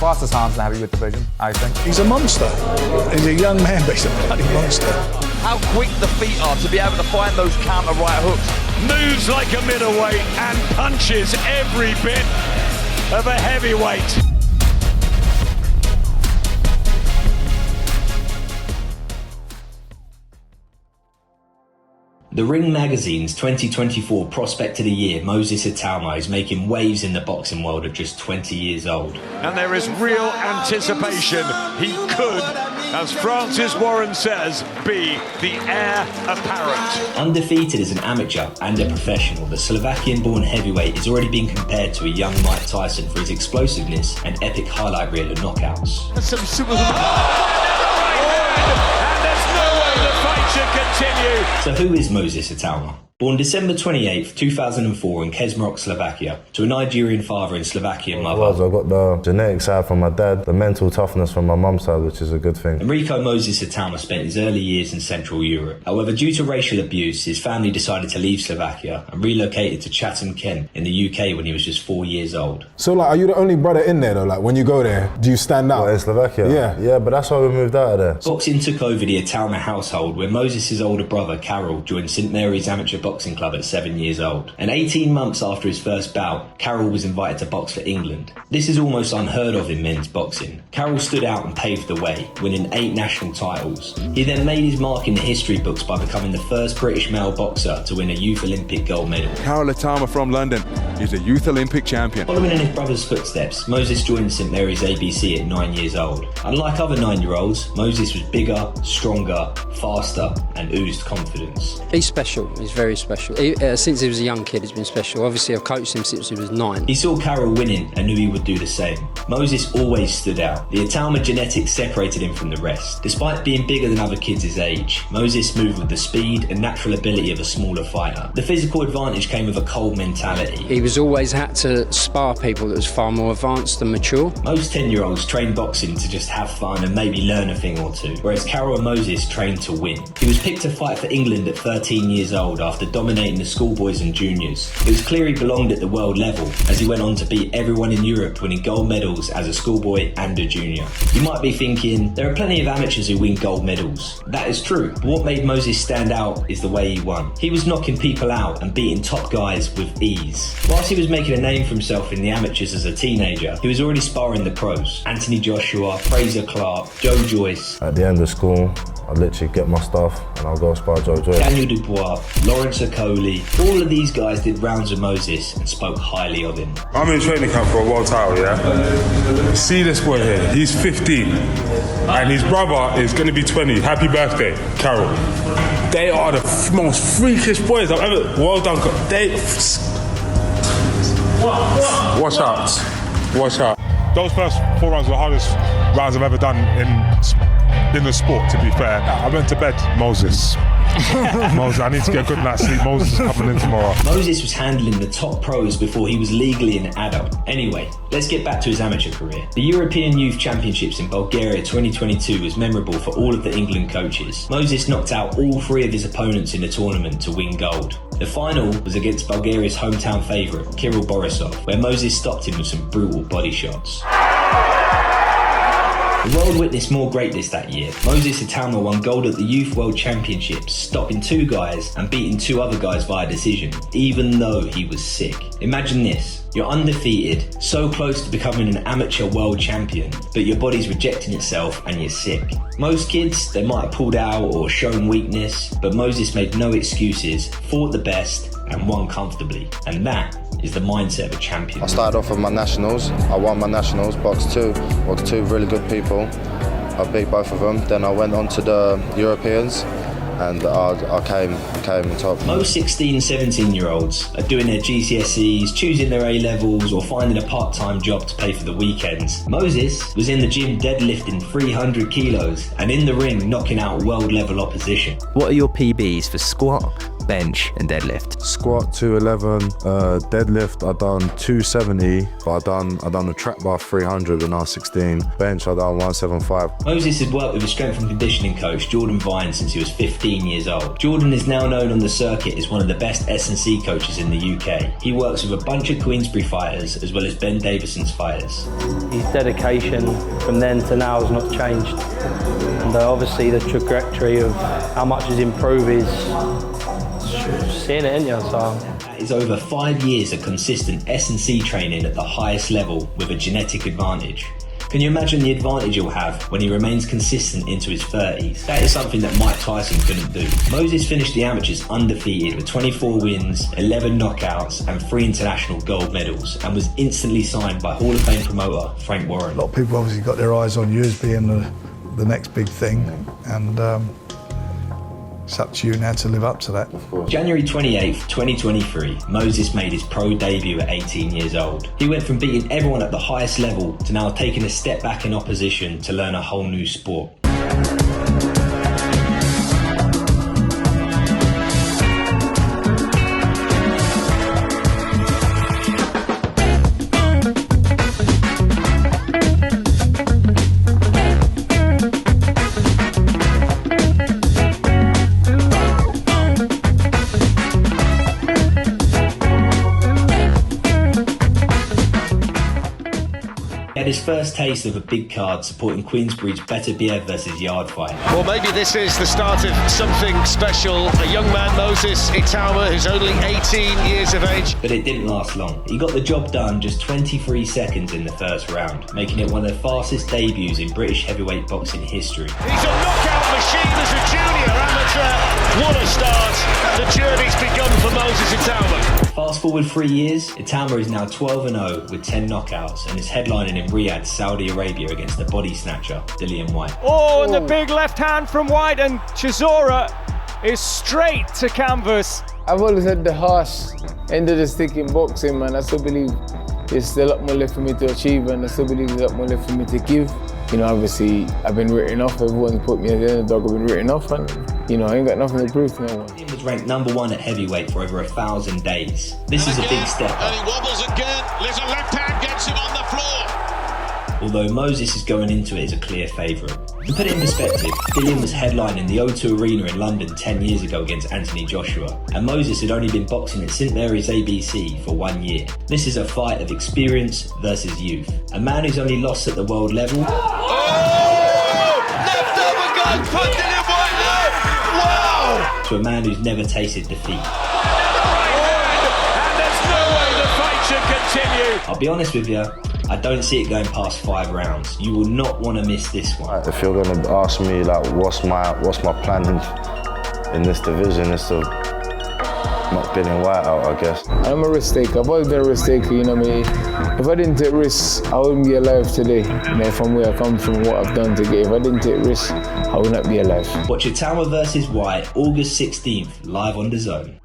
fastest hands in the heavyweight division, I think. He's a monster. He's a young man, but he's a bloody monster. How quick the feet are to be able to find those counter right hooks. Moves like a middleweight and punches every bit of a heavyweight. The Ring Magazine's 2024 Prospect of the Year, Moses Itauma, is making waves in the boxing world at just 20 years old. And there is real anticipation. He could, as Francis Warren says, be the heir apparent. Undefeated as an amateur and a professional, the Slovakian-born heavyweight is already being compared to a young Mike Tyson for his explosiveness and epic highlight reel of knockouts. That's some super... Continue. So who is Moses Itauma? Born December 28th, 2004 in Kesmarok, Slovakia, to a Nigerian father and Slovakian mother. I've got the genetic side from my dad, the mental toughness from my mum's side, which is a good thing. Enrico Moses Itauma spent his early years in Central Europe. However, due to racial abuse, his family decided to leave Slovakia and relocated to Chatham, Kent in the UK when he was just 4 years old. So, like, are you the only brother in there, though? Like, when you go there, do you stand out? What, in Slovakia? Yeah. Yeah, but that's why we moved out of there. Boxing took over the Itauma household where Moses' older brother, Carol, joined St Mary's Amateur Boxing Club at 7 years old. And 18 months after his first bout, Carol was invited to box for England. This is almost unheard of in men's boxing. Carol stood out and paved the way, winning 8 national titles. He then made his mark in the history books by becoming the first British male boxer to win a Youth Olympic gold medal. Carol Itauma from London is a Youth Olympic champion. Following in his brother's footsteps, Moses joined St Mary's ABC at 9 years old. Unlike other 9-year-olds, Moses was bigger, stronger, faster, and oozed confidence. He's special. He's very special. Since he was a young kid, he's been special. Obviously, I've coached him since he was 9. He saw Carol winning and knew he would do the same. Moses always stood out. The Itauma genetics separated him from the rest. Despite being bigger than other kids his age, Moses moved with the speed and natural ability of a smaller fighter. The physical advantage came with a cold mentality. He was always had to spar people that was far more advanced and mature. Most 10-year-olds train boxing to just have fun and maybe learn a thing or two, whereas Carol and Moses trained to win. He was picked to fight for England at 13 years old after dominating the schoolboys and juniors. It was clear he belonged at the world level, as he went on to beat everyone in Europe, winning gold medals as a schoolboy and a junior. You might be thinking, there are plenty of amateurs who win gold medals. That is true, but what made Moses stand out is the way he won. He was knocking people out and beating top guys with ease. Whilst he was making a name for himself in the amateurs as a teenager, he was already sparring the pros. Anthony Joshua, Fraser Clark, Joe Joyce. At the end of school, I'd literally get my stuff and I'll go spar Joe Joyce. Daniel Dubois, Lawrence Okoli, all of these guys did rounds with Moses and spoke highly of him. I'm in training camp for a world title, yeah? See this boy here, he's 15 and his brother is going to be 20. Happy birthday, Carol. They are the most freakish boys I've ever... Well done, Watch out. Those first 4 rounds were the hardest rounds I've ever done in the sport, to be fair. I went to bed, Moses, I need to get a good night's sleep. Moses is coming in tomorrow. Moses was handling the top pros before he was legally an adult. Anyway, let's get back to his amateur career. The European Youth Championships in Bulgaria 2022 was memorable for all of the England coaches. Moses knocked out all 3 of his opponents in the tournament to win gold. The final was against Bulgaria's hometown favourite, Kirill Borisov, where Moses stopped him with some brutal body shots. The world witnessed more greatness that year. Moses Itauma won gold at the Youth World Championships, stopping 2 guys and beating 2 other guys via decision, even though he was sick. Imagine this. You're undefeated, so close to becoming an amateur world champion, but your body's rejecting itself and you're sick. Most kids, they might have pulled out or shown weakness, but Moses made no excuses, fought the best, and won comfortably. And that is the mindset of a champion. I started off with my nationals. I won my nationals, boxed 2 really good people. I beat both of them. Then I went on to the Europeans and I came on top. Most 16, 17-year-olds are doing their GCSEs, choosing their A-levels or finding a part-time job to pay for the weekends. Moses was in the gym deadlifting 300 kilos and in the ring knocking out world-level opposition. What are your PBs for squat, bench and deadlift? Squat 211, deadlift I done 270, but I done a trap bar 300 when I was 16. Bench I done 175. Moses had worked with his strength and conditioning coach Jordan Vine since he was 15 years old. Jordan is now known on the circuit as one of the best S&C coaches in the UK. He works with a bunch of Queensberry fighters as well as Ben Davison's fighters. His dedication from then to now has not changed. And obviously the trajectory of how much he's improved is seeing it, isn't you? So That is over 5 years of consistent S&C training at the highest level with a genetic advantage. Can you imagine the advantage he'll have when he remains consistent into his 30s? That is something that Mike Tyson couldn't do. Moses finished the amateurs undefeated with 24 wins, 11 knockouts and 3 international gold medals, and was instantly signed by Hall of Fame promoter Frank Warren. A lot of people obviously got their eyes on you as being the next big thing, and it's up to you now to live up to that. January 28th, 2023, Moses made his pro debut at 18 years old. He went from beating everyone at the highest level to now taking a step back in opposition to learn a whole new sport. His first taste of a big card supporting Queensberry's Better Biev versus Yard fight. Well, maybe this is the start of something special. A young man, Moses Itauma, who's only 18 years of age. But it didn't last long. He got the job done just 23 seconds in the first round, making it one of the fastest debuts in British heavyweight boxing history. He's a knockout machine as a junior amateur. What a start. The journey's begun for Moses Itauma. Fast forward 3 years, Itauma is now 12-0 with 10 knockouts and is headlining in Riyadh, Saudi Arabia against the body snatcher, Dillian White. Oh, and the big left hand from White, and Chisora is straight to canvas. I've always had the harsh end of the stick in boxing, man. I still believe there's a lot more left for me to achieve, and I still believe there's a lot more left for me to give. You know, obviously, I've been written off. Everyone's put me as the underdog. I've been written off, and you know, I ain't got nothing to prove to no one. He was ranked #1 at heavyweight for over 1,000 days. This is a big step up. And he wobbles again. Little left hand gets him on the floor. Although Moses is going into it as a clear favourite. To put it in perspective, Dillian was headlining the O2 Arena in London 10 years ago against Anthony Joshua, and Moses had only been boxing at St Mary's ABC for 1 year. This is a fight of experience versus youth. A man who's only lost at the world level. Left overgun, put Dillian White there. Wow! To a man who's never tasted defeat. And there's no way the fight should continue. I'll be honest with you, I don't see it going past 5 rounds. You will not want to miss this one. If you're going to ask me like what's my plan in this division, it's to knock Dillian White out, I guess. I'm a risk taker. I've always been a risk taker, you know what I mean? If I didn't take risks, I wouldn't be alive today. You know, from where I come from, what I've done to get. If I didn't take risks, I would not be alive. Watch Itauma versus White, August 16th, live on DAZN.